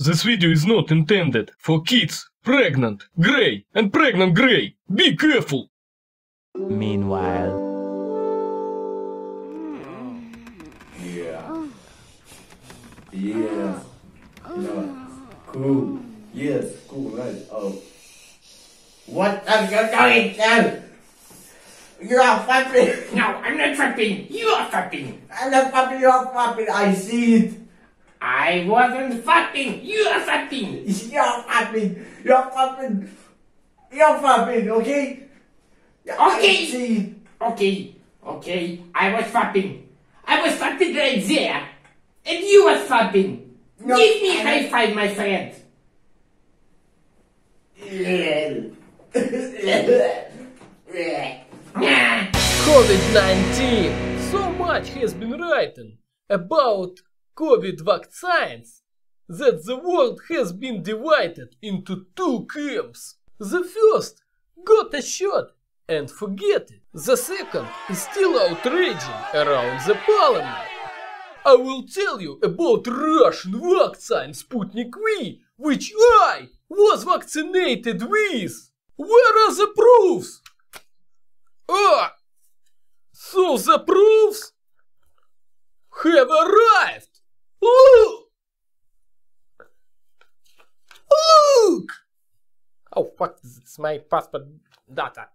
This video is not intended for kids, pregnant, grey, and pregnant grey. Be careful! Meanwhile... Yeah. No. Cool. Yes, cool, right. Oh. What are you doing, Sam? You're fapping. No, I'm not fapping. You're fapping. I'm not fapping, you're fapping. I see it. I wasn't fapping. You're fapping. You're fapping. You're fapping. You're fapping, okay? I see it. Okay. I was fapping. I was fapping right there. And you was fapping. No, Give me a high five, my friend. COVID-19. So much has been written about COVID vaccines that the world has been divided into two camps. The first got a shot and forget it. The second is still outraging around the parliament. I will tell you about Russian vaccine Sputnik V, which I was vaccinated with. Where are the proofs? So the proofs have arrived. Look! Oh fuck, it's my passport data.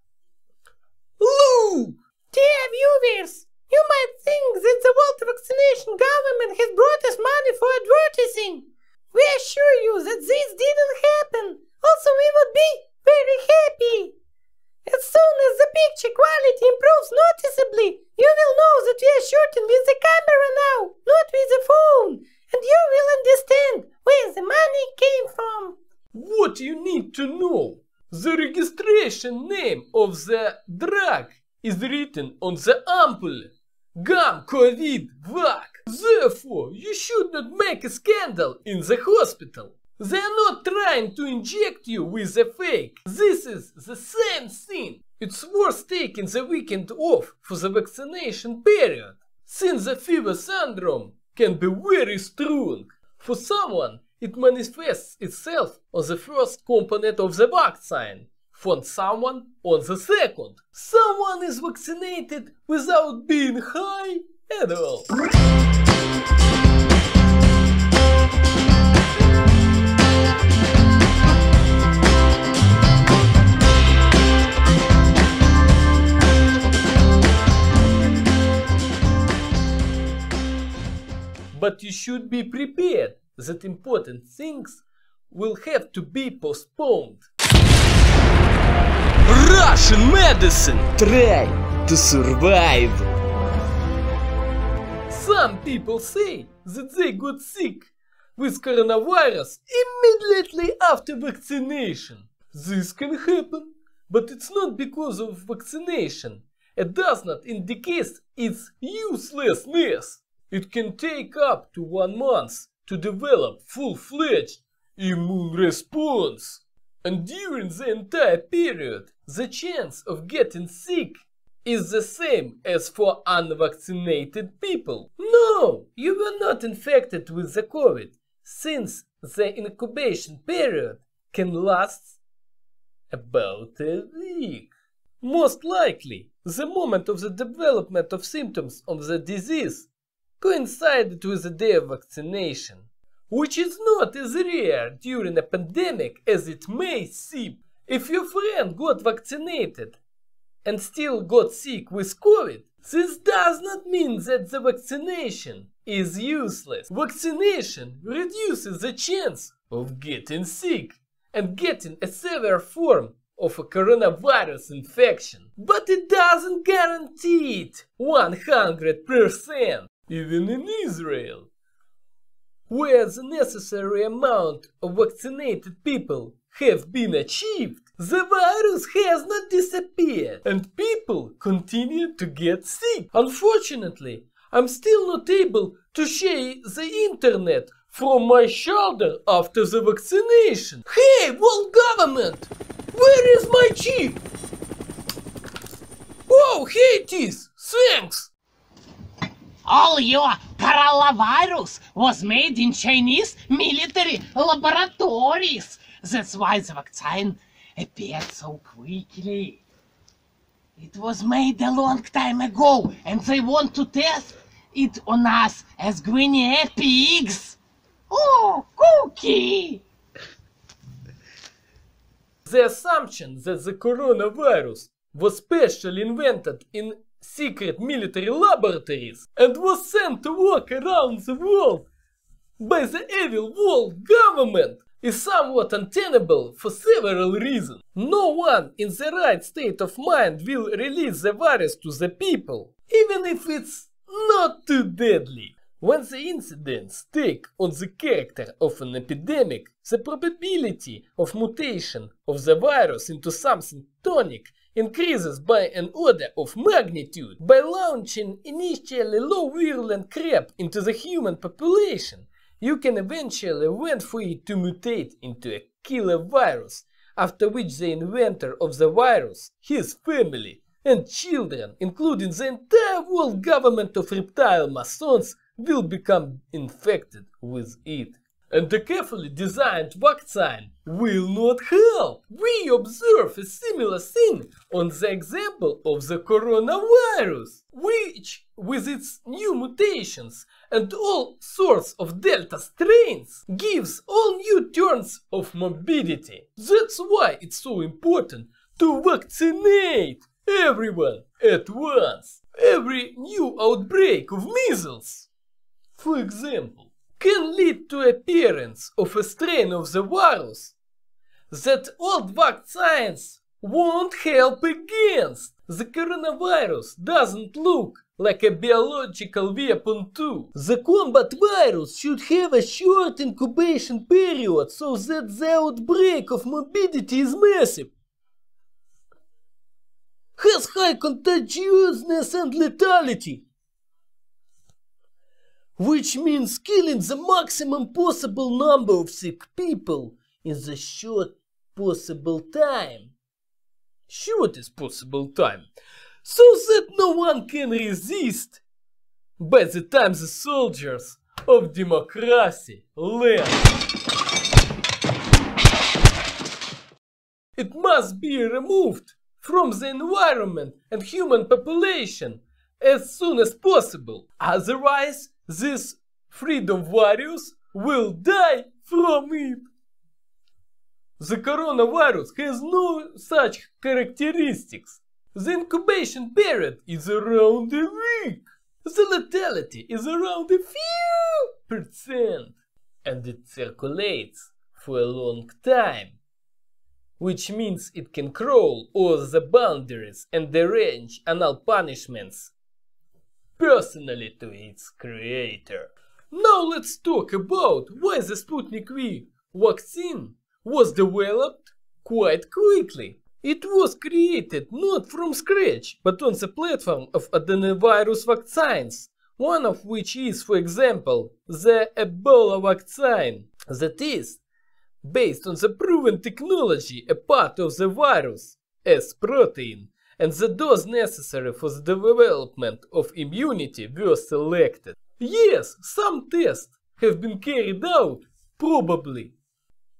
Look! Dear viewers, you might think that the World Vaccination Government has brought us money for advertising. We assure you that this didn't happen. Also, we would be very happy. As soon as the picture quality improves noticeably, you will know that we are shooting with the camera now, not with the phone, and you will understand where the money came from. What you need to know, the registration name of the drug is written on the ampoule. Gum COVID Vac. Therefore, you should not make a scandal in the hospital. They are not trying to inject you with a fake. This is the same thing. It's worth taking the weekend off for the vaccination period, since the fever syndrome can be very strong. For someone, it manifests itself on the first component of the vaccine. For someone, on the second. Someone is vaccinated without being high at all. But you should be prepared that important things will have to be postponed. Russian medicine! Try to survive! Some people say that they got sick with coronavirus immediately after vaccination. This can happen, but it's not because of vaccination. It does not indicate its uselessness. It can take up to 1 month to develop full-fledged immune response. And during the entire period, the chance of getting sick is the same as for unvaccinated people. No, you were not infected with the COVID, since the incubation period can last about a week. Most likely, the moment of the development of symptoms of the disease coincided with the day of vaccination, which is not as rare during a pandemic as it may seem. If your friend got vaccinated and still got sick with COVID, this does not mean that the vaccination is useless. Vaccination reduces the chance of getting sick and getting a severe form of a coronavirus infection. But it doesn't guarantee it 100%. Even in Israel, where the necessary amount of vaccinated people have been achieved, the virus has not disappeared and people continue to get sick. Unfortunately, I'm still not able to share the internet from my shoulder after the vaccination. Hey, world government! Where is my chip? Oh, here it is! Thanks! all your coronavirus was made in Chinese military laboratories. That's why the vaccine appeared so quickly. It was made a long time ago, and they want to test it on us as guinea pigs. Oh, Cookie! The assumption that the coronavirus was specially invented in secret military laboratories and was sent to work around the world by the evil world government is somewhat untenable for several reasons. No one in the right state of mind will release the virus to the people, even if it's not too deadly. When the incidents take on the character of an epidemic, the probability of mutation of the virus into something tonic increases by an order of magnitude. By launching initially low-virulent crap into the human population, you can eventually wait for it to mutate into a killer virus, after which the inventor of the virus, his family, and children, including the entire world government of reptile masons, will become infected with it. And a carefully designed vaccine will not help. We observe a similar thing on the example of the coronavirus, which, with its new mutations and all sorts of delta strains, gives all new turns of morbidity. That's why it's so important to vaccinate everyone at once. Every new outbreak of measles, for example, can lead to appearance of a strain of the virus that old vaccines won't help against. The coronavirus doesn't look like a biological weapon too. The combat virus should have a short incubation period so that the outbreak of morbidity is massive, has high contagiousness and lethality, which means killing the maximum possible number of sick people in the shortest possible time, so that no one can resist by the time the soldiers of democracy land. It must be removed from the environment and human population as soon as possible, otherwise this freedom virus will die from it. The coronavirus has no such characteristics. The incubation period is around a week. The lethality is around a few %, and it circulates for a long time, which means it can crawl over the boundaries and arrange anal punishments personally to its creator. Now let's talk about why the Sputnik V vaccine was developed quite quickly. It was created not from scratch, but on the platform of adenovirus vaccines, one of which is, for example, the Ebola vaccine, that is, based on the proven technology, a part of the virus, S protein, and the dose necessary for the development of immunity were selected. Yes, some tests have been carried out, probably,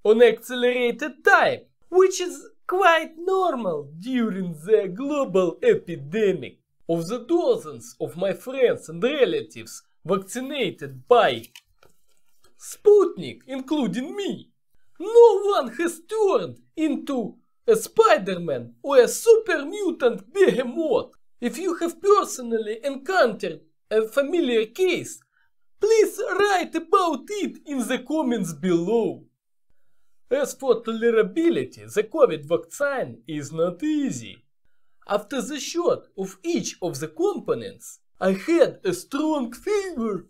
on accelerated type, which is quite normal during the global epidemic. Of the dozens of my friends and relatives vaccinated by Sputnik, including me, no one has turned into a Spider-Man or a super mutant behemoth. If you have personally encountered a familiar case, please write about it in the comments below. As for tolerability, the COVID vaccine is not easy. After the shot of each of the components, I had a strong fever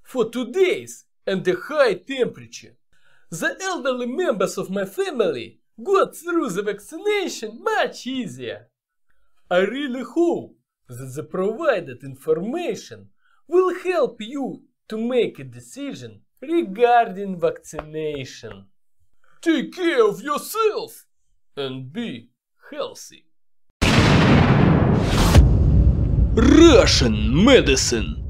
for 2 days and a high temperature. The elderly members of my family got through the vaccination much easier. I really hope that the provided information will help you to make a decision regarding vaccination. Take care of yourself and be healthy. Russian medicine.